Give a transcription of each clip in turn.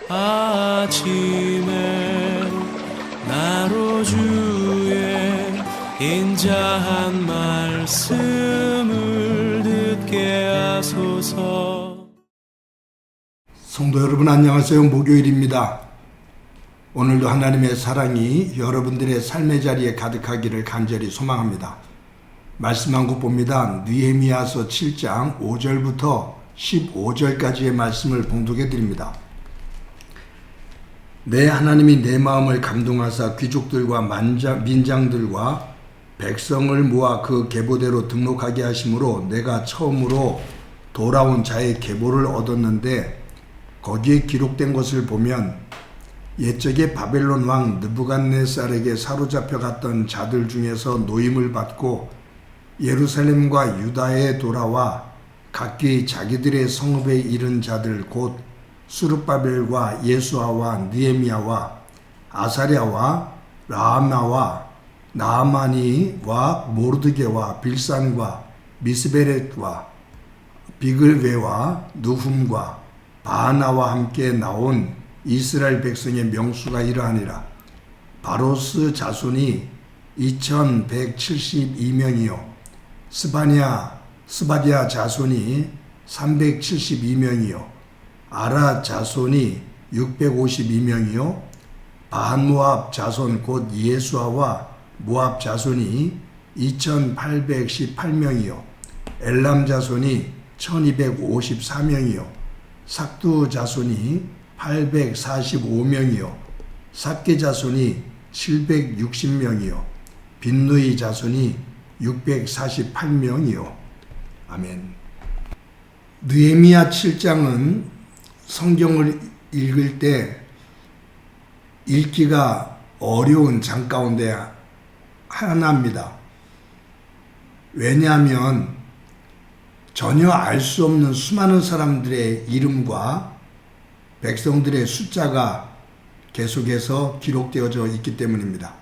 아침에 나로 주의 인자한 말씀을 듣게 하소서. 성도 여러분 안녕하세요. 목요일입니다. 오늘도 하나님의 사랑이 여러분들의 삶의 자리에 가득하기를 간절히 소망합니다. 말씀 한 곳 봅니다. 느헤미야서 7장 5절부터 15절까지의 말씀을 봉독해 드립니다. 내 하나님이 내 마음을 감동하사 귀족들과 민장들과 백성을 모아 그 계보대로 등록하게 하심으로 내가 처음으로 돌아온 자의 계보를 얻었는데 거기에 기록된 것을 보면 옛적에 바벨론 왕 느부갓네살에게 사로잡혀 갔던 자들 중에서 노임을 받고 예루살렘과 유다에 돌아와 각기 자기들의 성읍에 이른 자들 곧 수르바벨과 예수아와 느헤미야와 아사랴와 라하마와 나아마니와 모르드게와 빌산과 미스베렛과 비글웨와 누훔과 바하나와 함께 나온 이스라엘 백성의 명수가 이러하니라. 바로스 자손이 2172명이요 스바디아 자손이 372명이요 아라 자손이 652명이요 바한모압 자손 곧 예수아와 모압 자손이 2818명이요 엘람 자손이 1254명이요 삭두 자손이 845명이요 삭게 자손이 760명이요 빈누이 자손이 648명이요 아멘. 느헤미야 7장은 성경을 읽을 때 읽기가 어려운 장 가운데 하나입니다. 왜냐하면 전혀 알 수 없는 수많은 사람들의 이름과 백성들의 숫자가 계속해서 기록되어져 있기 때문입니다.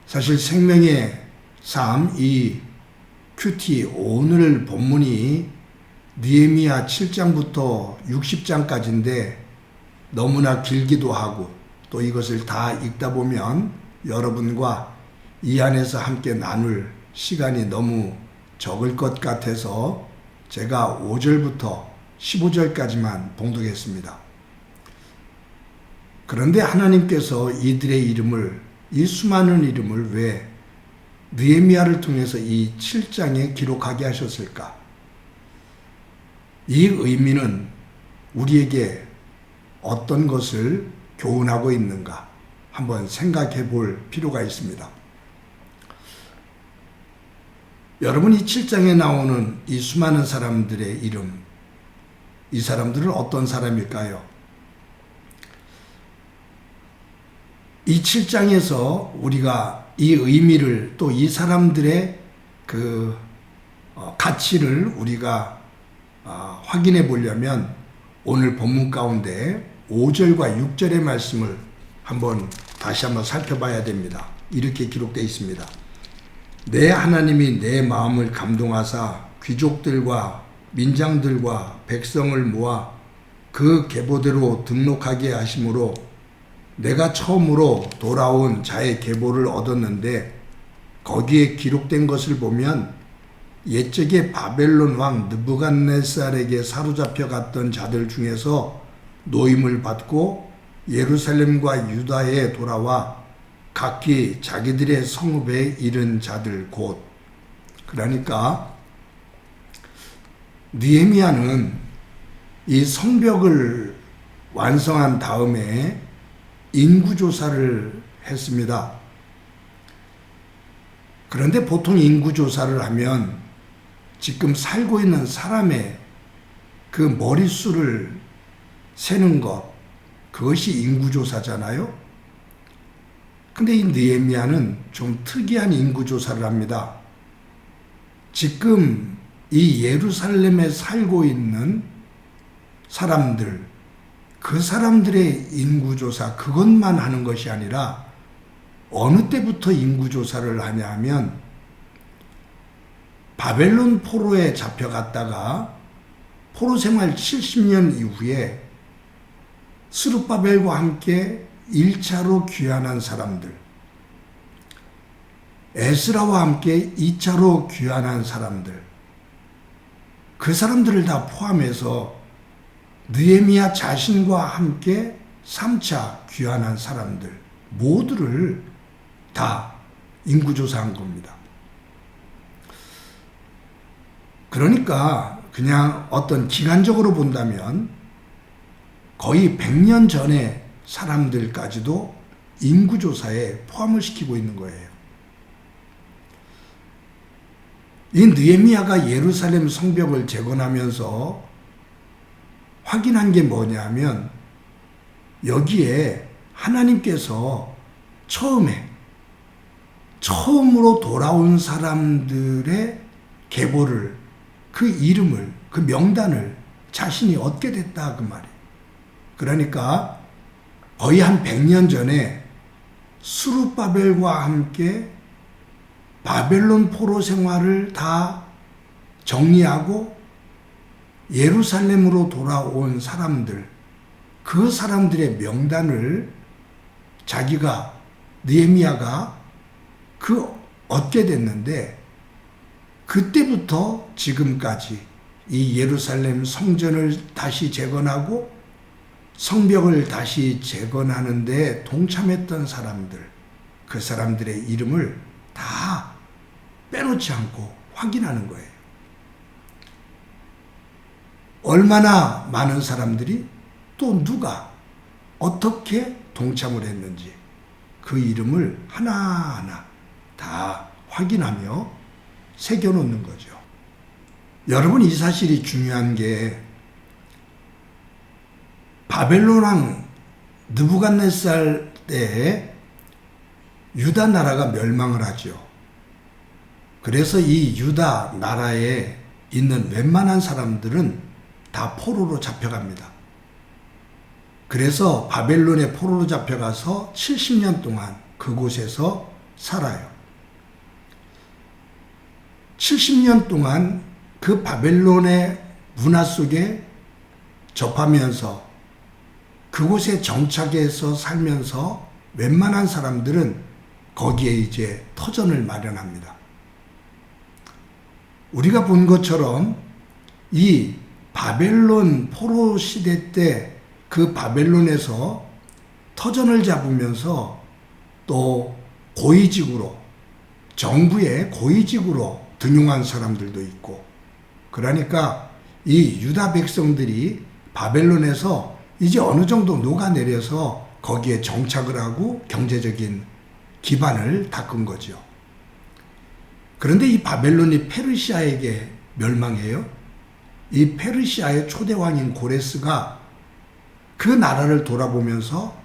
사실 생명의 삶, 이 큐티 오늘 본문이 느헤미야 7장부터 60장까지인데 너무나 길기도 하고 또 이것을 다 읽다 보면 여러분과 이 안에서 함께 나눌 시간이 너무 적을 것 같아서 제가 5절부터 15절까지만 봉독했습니다. 그런데 하나님께서 이들의 이름을, 이 수많은 이름을 왜 느헤미야를 통해서 이 7장에 기록하게 하셨을까? 이 의미는 우리에게 어떤 것을 교훈하고 있는가 한번 생각해 볼 필요가 있습니다. 여러분, 이 7장에 나오는 이 수많은 사람들의 이름, 이 사람들은 어떤 사람일까요? 이 7장에서 우리가 이 의미를 또 이 사람들의 그 가치를 우리가 확인해 보려면 오늘 본문 가운데 5절과 6절의 말씀을 다시 한번 살펴봐야 됩니다. 이렇게 기록되어 있습니다. 내 하나님이 내 마음을 감동하사 귀족들과 민장들과 백성을 모아 그 계보대로 등록하게 하심으로 내가 처음으로 돌아온 자의 계보를 얻었는데 거기에 기록된 것을 보면 옛적에 바벨론 왕 느부갓네살에게 사로잡혀 갔던 자들 중에서 노임을 받고 예루살렘과 유다에 돌아와 각기 자기들의 성읍에 이른 자들 곧. 그러니까 느헤미야는 이 성벽을 완성한 다음에 인구조사를 했습니다. 그런데 보통 인구조사를 하면 지금 살고 있는 사람의 그 머릿수를 세는 것, 그것이 인구조사잖아요. 근데 이 느헤미야는 좀 특이한 인구조사를 합니다. 지금 이 예루살렘에 살고 있는 사람들, 그 사람들의 인구조사, 그것만 하는 것이 아니라 어느 때부터 인구조사를 하냐 하면 바벨론 포로에 잡혀갔다가 포로 생활 70년 이후에 스룹바벨과 함께 1차로 귀환한 사람들, 에스라와 함께 2차로 귀환한 사람들, 그 사람들을 다 포함해서 느헤미야 자신과 함께 3차 귀환한 사람들 모두를 다 인구조사한 겁니다. 그러니까 그냥 어떤 기간적으로 본다면 거의 100년 전의 사람들까지도 인구조사에 포함을 시키고 있는 거예요. 이 느헤미야가 예루살렘 성벽을 재건하면서 확인한 게 뭐냐면 여기에 하나님께서 처음으로 돌아온 사람들의 계보를, 그 이름을, 그 명단을 자신이 얻게 됐다 그 말이에요. 그러니까 거의 한 100년 전에 스룹바벨과 함께 바벨론 포로 생활을 다 정리하고 예루살렘으로 돌아온 사람들, 그 사람들의 명단을 자기가, 느헤미야가 얻게 됐는데, 그때부터 지금까지 이 예루살렘 성전을 다시 재건하고 성벽을 다시 재건하는 데 동참했던 사람들, 그 사람들의 이름을 다 빼놓지 않고 확인하는 거예요. 얼마나 많은 사람들이 또 누가 어떻게 동참을 했는지 그 이름을 하나하나 다 확인하며 새겨놓는 거죠. 여러분, 이 사실이 중요한 게 바벨론 왕 느부갓네살 때에 유다 나라가 멸망을 하죠. 그래서 이 유다 나라에 있는 웬만한 사람들은 다 포로로 잡혀갑니다. 그래서 바벨론에 포로로 잡혀가서 70년 동안 그곳에서 살아요. 70년 동안 그 바벨론의 문화 속에 접하면서 그곳에 정착해서 살면서 웬만한 사람들은 거기에 이제 터전을 마련합니다. 우리가 본 것처럼 이 바벨론 포로 시대 때 그 바벨론에서 터전을 잡으면서 또 고위직으로, 정부의 고위직으로 등용한 사람들도 있고, 그러니까 이 유다 백성들이 바벨론에서 이제 어느 정도 녹아내려서 거기에 정착을 하고 경제적인 기반을 닦은 거죠. 그런데 이 바벨론이 페르시아에게 멸망해요. 이 페르시아의 초대왕인 고레스가 그 나라를 돌아보면서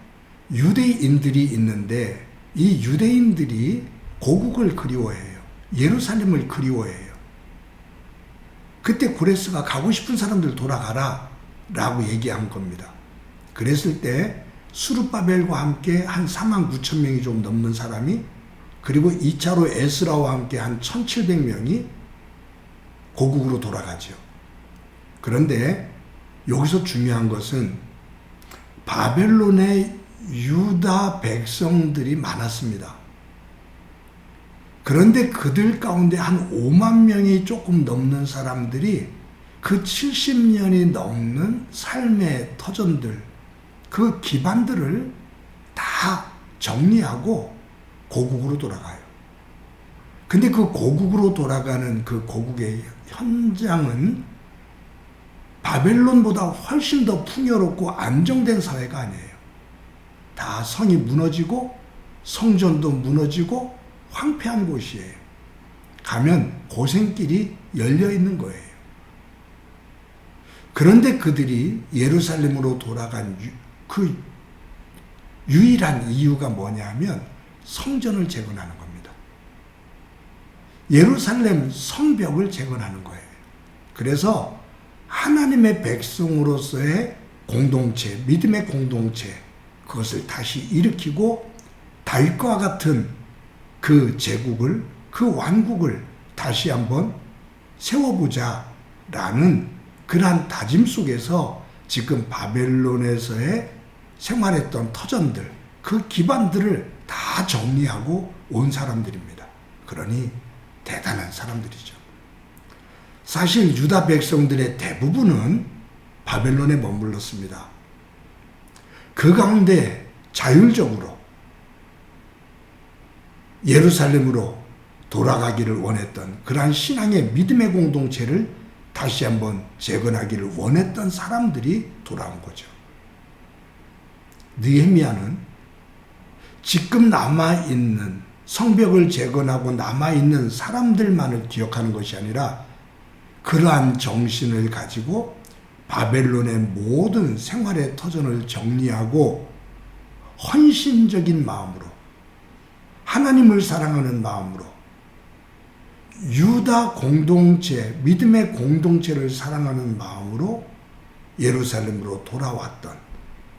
유대인들이 있는데 이 유대인들이 고국을 그리워해요. 예루살렘을 그리워해요. 그때 고레스가 가고 싶은 사람들 돌아가라 라고 얘기한 겁니다. 그랬을 때 스룹바벨과 함께 한 49,000명이 좀 넘는 사람이, 그리고 2차로 에스라와 함께 한 1,700명이 고국으로 돌아가죠. 그런데 여기서 중요한 것은 바벨론의 유다 백성들이 많았습니다. 그런데 그들 가운데 한 5만 명이 조금 넘는 사람들이 그 70년이 넘는 삶의 터전들, 그 기반들을 다 정리하고 고국으로 돌아가요. 근데 그 고국으로 돌아가는 그 고국의 현장은 바벨론보다 훨씬 더 풍요롭고 안정된 사회가 아니에요. 다 성이 무너지고 성전도 무너지고 황폐한 곳이에요. 가면 고생길이 열려 있는 거예요. 그런데 그들이 예루살렘으로 돌아간 그 유일한 이유가 뭐냐면 성전을 재건하는 겁니다. 예루살렘 성벽을 재건하는 거예요. 그래서 하나님의 백성으로서의 공동체, 믿음의 공동체, 그것을 다시 일으키고 다윗과 같은 그 제국을, 그 왕국을 다시 한번 세워보자라는 그러한 다짐 속에서 지금 바벨론에서의 생활했던 터전들, 그 기반들을 다 정리하고 온 사람들입니다. 그러니 대단한 사람들이죠. 사실 유다 백성들의 대부분은 바벨론에 머물렀습니다. 그 가운데 자율적으로 예루살렘으로 돌아가기를 원했던 그러한 신앙의 믿음의 공동체를 다시 한번 재건하기를 원했던 사람들이 돌아온 거죠. 느헤미야는 지금 남아있는 성벽을 재건하고 남아있는 사람들만을 기억하는 것이 아니라 그러한 정신을 가지고 바벨론의 모든 생활의 터전을 정리하고 헌신적인 마음으로 하나님을 사랑하는 마음으로 유다 공동체, 믿음의 공동체를 사랑하는 마음으로 예루살렘으로 돌아왔던,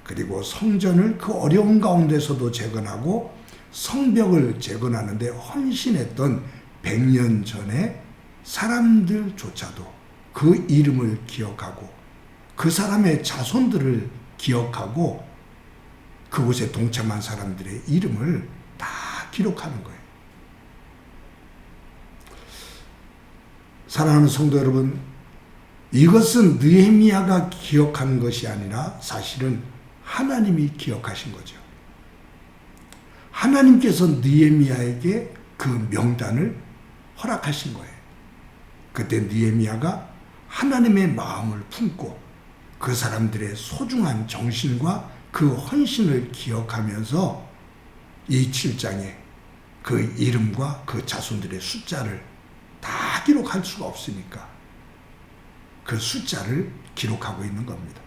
그리고 성전을 그 어려운 가운데서도 재건하고 성벽을 재건하는데 헌신했던 100년 전의 사람들조차도 그 이름을 기억하고 그 사람의 자손들을 기억하고 그곳에 동참한 사람들의 이름을 다 기록하는 거예요. 사랑하는 성도 여러분, 이것은 느헤미야가 기억한 것이 아니라 사실은 하나님이 기억하신 거죠. 하나님께서 느헤미야에게 그 명단을 허락하신 거예요. 그때 느헤미야가 하나님의 마음을 품고 그 사람들의 소중한 정신과 그 헌신을 기억하면서 이 7장에 그 이름과 그 자손들의 숫자를 다 기록할 수가 없으니까 그 숫자를 기록하고 있는 겁니다.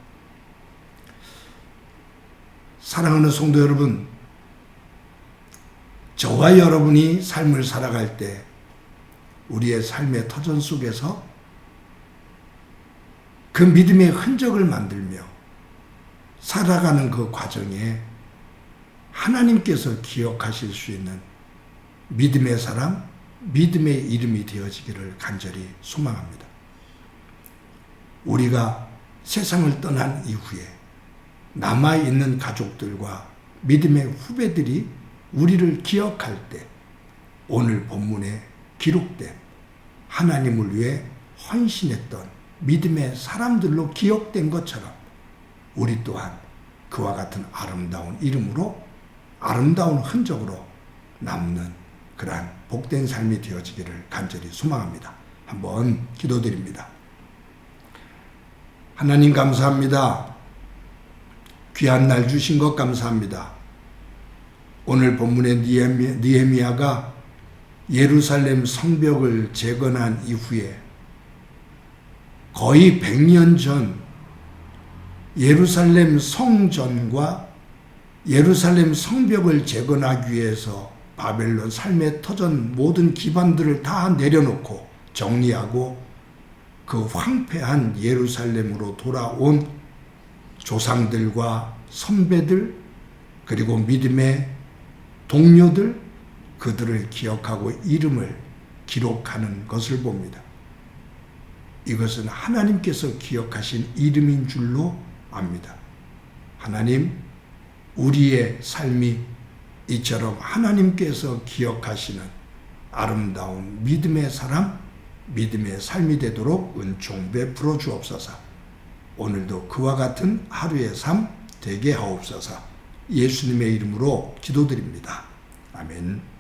사랑하는 성도 여러분, 저와 여러분이 삶을 살아갈 때 우리의 삶의 터전 속에서 그 믿음의 흔적을 만들며 살아가는 그 과정에 하나님께서 기억하실 수 있는 믿음의 사람, 믿음의 이름이 되어지기를 간절히 소망합니다. 우리가 세상을 떠난 이후에 남아있는 가족들과 믿음의 후배들이 우리를 기억할 때 오늘 본문에 기록된 하나님을 위해 헌신했던 믿음의 사람들로 기억된 것처럼 우리 또한 그와 같은 아름다운 이름으로 아름다운 흔적으로 남는 그러한 복된 삶이 되어지기를 간절히 소망합니다. 한번 기도드립니다. 하나님 감사합니다. 귀한 날 주신 것 감사합니다. 오늘 본문의 느헤미야가 예루살렘 성벽을 재건한 이후에 거의 100년 전 예루살렘 성전과 예루살렘 성벽을 재건하기 위해서 바벨론 삶의 터전 모든 기반들을 다 내려놓고 정리하고 그 황폐한 예루살렘으로 돌아온 조상들과 선배들 그리고 믿음의 동료들, 그들을 기억하고 이름을 기록하는 것을 봅니다. 이것은 하나님께서 기억하신 이름인 줄로 압니다. 하나님, 우리의 삶이 이처럼 하나님께서 기억하시는 아름다운 믿음의 사람, 믿음의 삶이 되도록 은총 베풀어 주옵소서. 오늘도 그와 같은 하루의 삶 되게 하옵소서. 예수님의 이름으로 기도드립니다. 아멘.